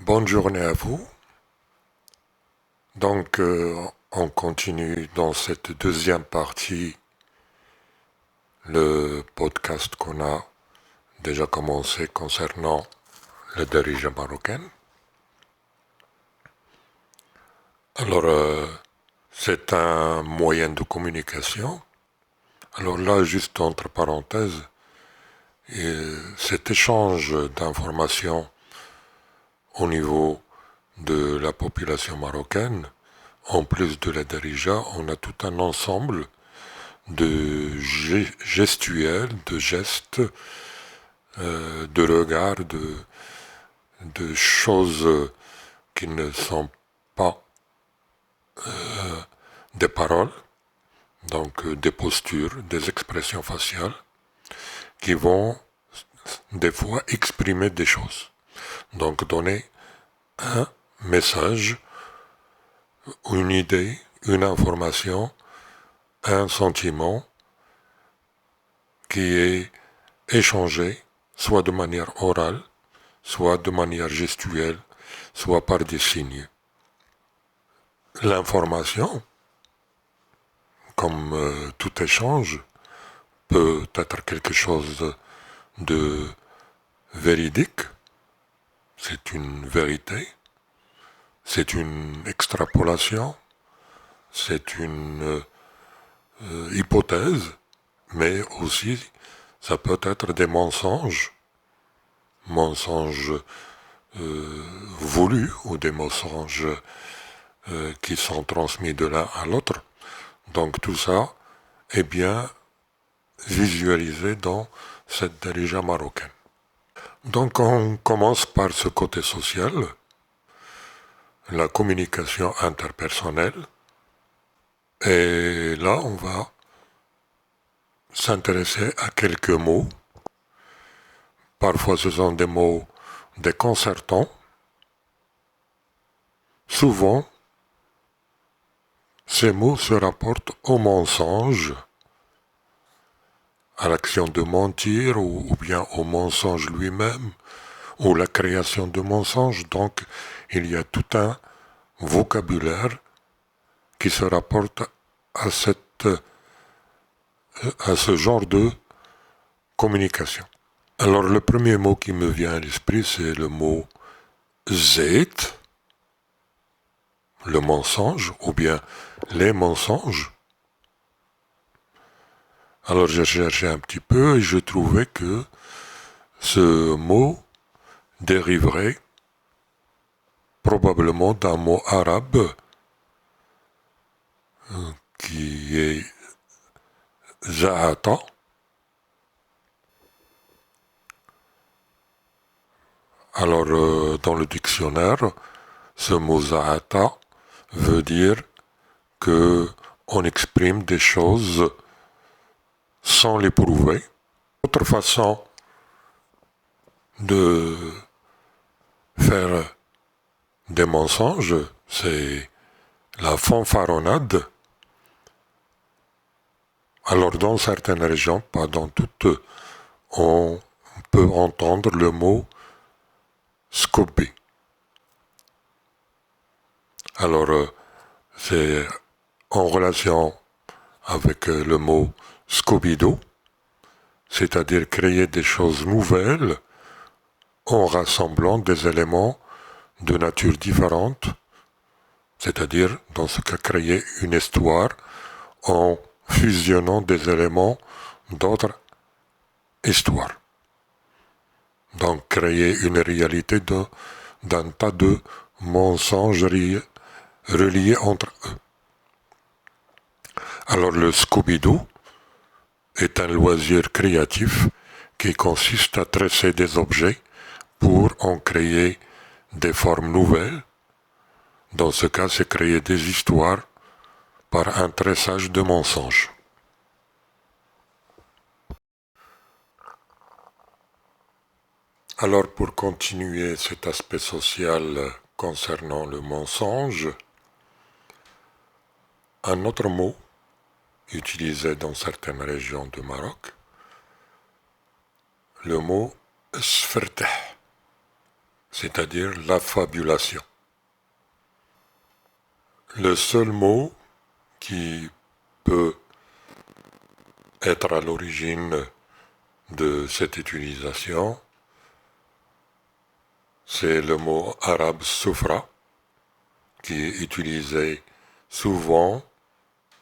Bonne journée à vous. On continue dans cette deuxième partie le podcast qu'on a déjà commencé concernant le dirigeant marocain. Alors, c'est un moyen de communication. Alors là, juste entre parenthèses, cet échange d'informations au niveau de la population marocaine, en plus de la Darija, on a tout un ensemble de gestuels, de gestes, de regards, de choses qui ne sont pas des paroles, donc des postures, des expressions faciales, qui vont des fois exprimer des choses. Donc donner un message, une idée, une information, un sentiment qui est échangé, soit de manière orale, soit de manière gestuelle, soit par des signes. L'information, comme tout échange, peut être quelque chose de véridique, c'est une vérité, c'est une extrapolation, c'est une hypothèse, mais aussi ça peut être des mensonges, mensonges voulus ou des mensonges qui sont transmis de l'un à l'autre. Donc tout ça est bien visualisé dans cette dirigeant marocaine. Donc on commence par ce côté social, la communication interpersonnelle, et là on va s'intéresser à quelques mots. Parfois ce sont des mots déconcertants. Souvent, ces mots se rapportent au mensonge, à l'action de mentir ou bien au mensonge lui-même, ou la création de mensonges. Donc il y a tout un vocabulaire qui se rapporte à, à ce genre de communication. Alors le premier mot qui me vient à l'esprit, c'est le mot zait, le mensonge, ou bien les mensonges. Alors j'ai cherché un petit peu et je trouvais que ce mot dériverait probablement d'un mot arabe qui est za'ata. Alors dans le dictionnaire, ce mot za'ata veut dire que on exprime des choses sans les prouver. Autre façon de faire des mensonges, c'est la fanfaronnade. Alors dans certaines régions, pas dans toutes, on peut entendre le mot scobé. Alors c'est en relation avec le mot scobido, c'est-à-dire créer des choses nouvelles en rassemblant des éléments de nature différente, c'est-à-dire dans ce cas créer une histoire en fusionnant des éléments d'autres histoires. Donc créer une réalité d'un tas de mensonges reliés entre eux. Alors le Scooby-Doo est un loisir créatif qui consiste à tresser des objets pour en créer des formes nouvelles. Dans ce cas, c'est créer des histoires par un tressage de mensonges. Alors pour continuer cet aspect social concernant le mensonge, un autre mot utilisé dans certaines régions du Maroc, le mot sferteh, c'est-à-dire l'affabulation. Le seul mot qui peut être à l'origine de cette utilisation, c'est le mot arabe soufra, qui est utilisé souvent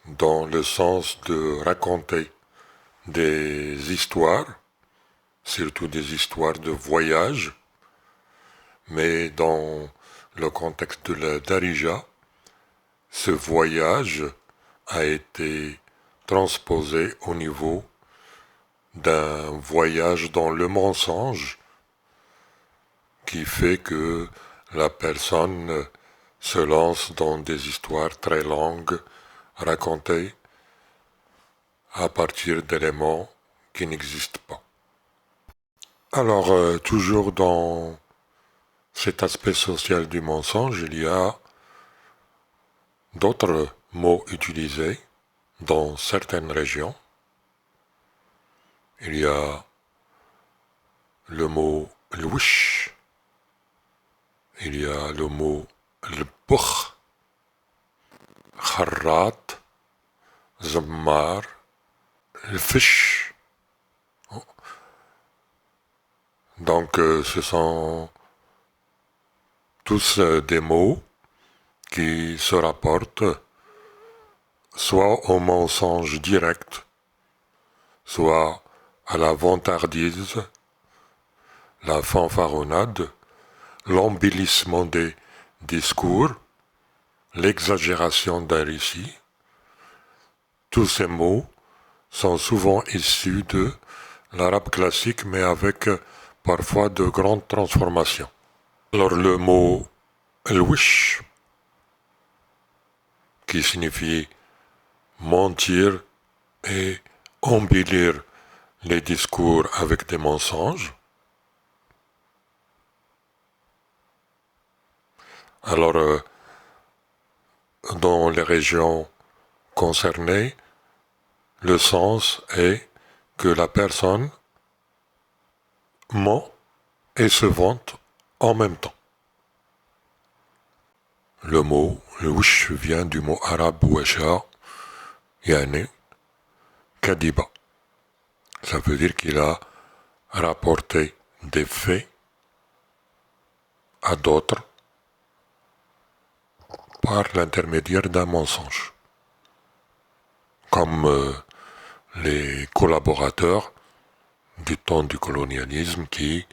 dans le sens de raconter des histoires, surtout des histoires de voyage, mais dans le contexte de la darija, ce voyage a été transposé au niveau d'un voyage dans le mensonge qui fait que la personne se lance dans des histoires très longues racontées à partir d'éléments qui n'existent pas. Alors, toujours dans cet aspect social du mensonge, il y a d'autres mots utilisés dans certaines régions. Il y a le mot louche, il y a le mot l'bukh, kharrat, zammar, l'fish. Donc ce sont tous des mots qui se rapportent soit au mensonge direct, soit à la vantardise, la fanfaronnade, l'embellissement des discours, l'exagération d'un récit. Tous ces mots sont souvent issus de l'arabe classique, mais avec parfois de grandes transformations. Alors le mot al-wish, qui signifie mentir et embellir les discours avec des mensonges. Alors, dans les régions concernées, le sens est que la personne ment et se vante en même temps. Le mot, le wish, vient du mot arabe washa, yani kadiba. Ça veut dire qu'il a rapporté des faits à d'autres par l'intermédiaire d'un mensonge. Comme les collaborateurs du temps du colonialisme qui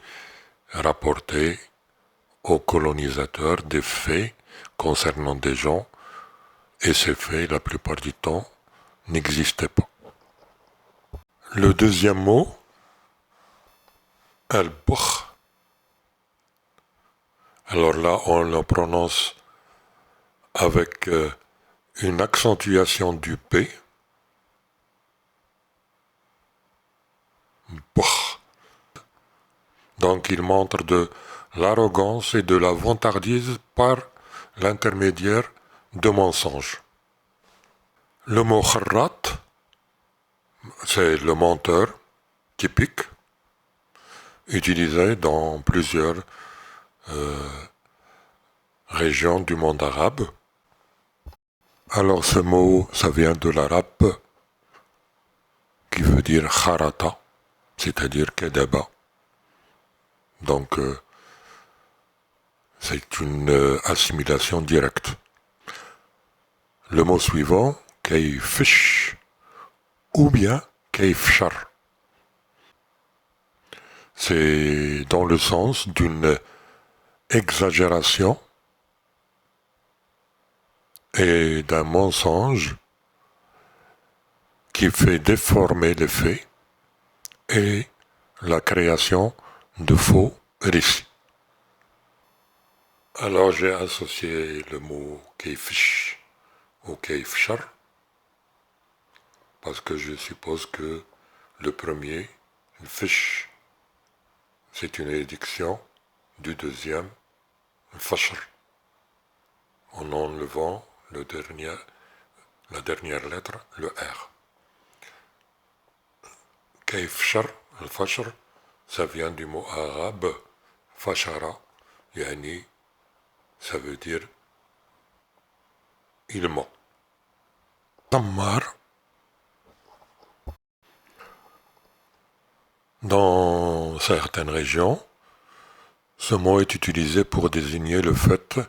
rapportaient aux colonisateurs des faits concernant des gens, et ces faits, la plupart du temps, n'existaient pas. Le deuxième mot, al-bukh. Alors là, on le prononce avec une accentuation du P. Bukh. Donc il montre de l'arrogance et de la vantardise par l'intermédiaire de mensonges. Le mot kharrat, c'est le menteur typique, utilisé dans plusieurs régions du monde arabe. Alors ce mot, ça vient de l'arabe qui veut dire kharata, c'est-à-dire kedaba. Donc c'est une assimilation directe. Le mot suivant, kayfish, ou bien kayfshar. C'est dans le sens d'une exagération et d'un mensonge qui fait déformer les faits et la création de faux récits. Alors j'ai associé le mot kayfish au kayfshar parce que je suppose que le premier, le fish, c'est une réduction du deuxième, le fashr, en enlevant la dernière lettre, le R. Kayfshar, le fashr, ça vient du mot arabe fashara, Yani, ça veut dire il ment. Tammar, dans certaines régions, ce mot est utilisé pour désigner le fait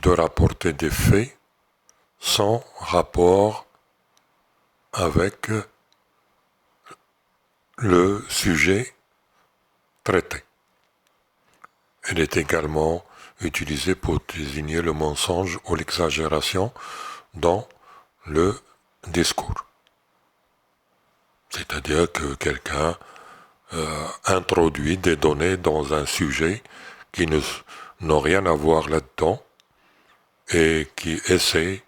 de rapporter des faits sans rapport avec le sujet traité. Elle est également utilisée pour désigner le mensonge ou l'exagération dans le discours. C'est-à-dire que quelqu'un introduit des données dans un sujet qui n'ont rien à voir là-dedans et qui essaie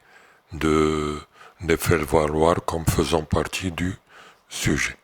de les faire valoir comme faisant partie du sujet.